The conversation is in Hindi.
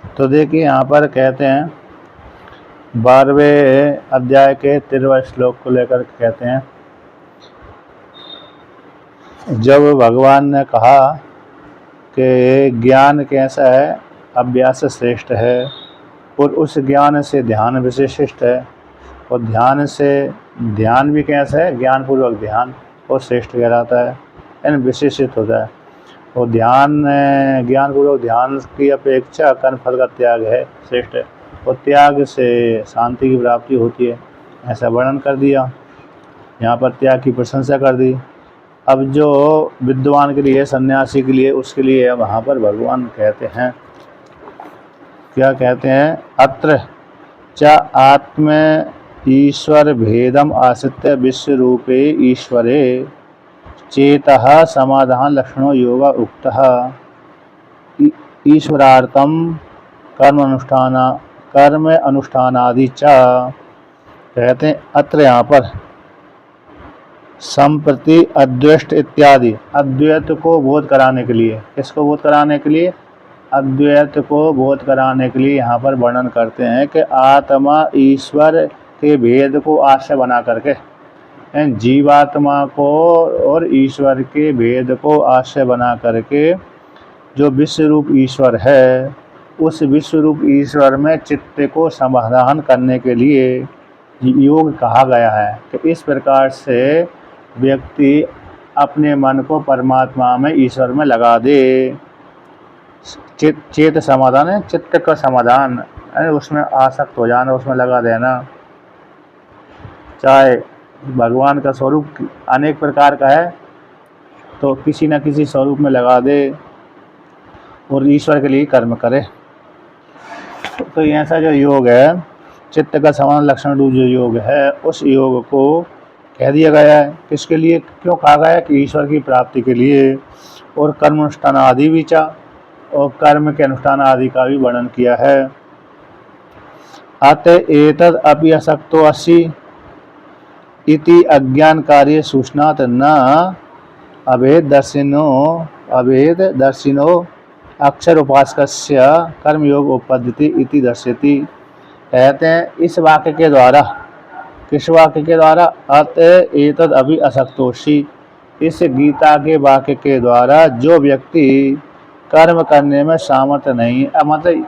तो देखिए यहाँ पर कहते हैं 12वें अध्याय के 13वें श्लोक को लेकर कहते हैं, जब भगवान ने कहा कि ज्ञान कैसा है, अभ्यास श्रेष्ठ है और उस ज्ञान से ध्यान विशिष्ट है, और ध्यान भी कैसा है, ज्ञानपूर्वक ध्यान और श्रेष्ठ कहलाता है, यानी विशेषित होता है। और ज्ञानपूर्वक ध्यान की अपेक्षा कर्मफल का त्याग है श्रेष्ठ है, और त्याग से शांति की प्राप्ति होती है, ऐसा वर्णन कर दिया। यहाँ पर त्याग की प्रशंसा कर दी। अब जो विद्वान के लिए, सन्यासी के लिए, उसके लिए वहाँ पर भगवान कहते हैं, क्या कहते हैं, अत्र च आत्म ईश्वर भेदम आश्रित्य विश्व रूपे ईश्वरे चेतः समाधान लक्षणों योगा उक्तः ईश्वरार्थम कर्म अनुष्ठानादि च। कहते हैं अत्र, यहाँ पर संप्रति अद्वैत इत्यादि, अद्वैत को बोध कराने के लिए, किसको बोध कराने के लिए, अद्वैत को बोध कराने के लिए यहाँ पर वर्णन करते हैं कि आत्मा ईश्वर के भेद को आश्रय बना करके, जीवात्मा को और ईश्वर के भेद को आश्रय बना करके जो विश्वरूप ईश्वर है, उस विश्वरूप ईश्वर में चित्त को समाधान करने के लिए योग कहा गया है कि इस प्रकार से व्यक्ति अपने मन को परमात्मा में, ईश्वर में लगा दे। चेत समाधान है, चित्त का समाधान, उसमें आसक्त हो जाना, उसमें लगा देना। चाहे भगवान का स्वरूप अनेक प्रकार का है तो किसी न किसी स्वरूप में लगा दे और ईश्वर के लिए कर्म करे। तो ऐसा जो योग है, चित्त का समाधान लक्षण रूप जो योग है, उस योग को कह दिया गया है। किसके लिए, क्यों कहा गया है कि ईश्वर की प्राप्ति के लिए। और कर्म अनुष्ठान आदि भी चा, और कर्म के अनुष्ठान आदि का भी वर्णन किया है। अत एतद अपि असक्तो अस्ति इति अज्ञान कार्य सूचनात् न अभेद दर्शिनो अक्षर उपासकस्य कर्मयोग उपपद्यते इति दर्शयति। कहते हैं इस वाक्य के द्वारा, किस वाक्य के द्वारा, अत एतद अभि असक्तोषि, इस गीता के वाक्य के द्वारा जो व्यक्ति कर्म करने में सामर्थ्य नहीं, मतलब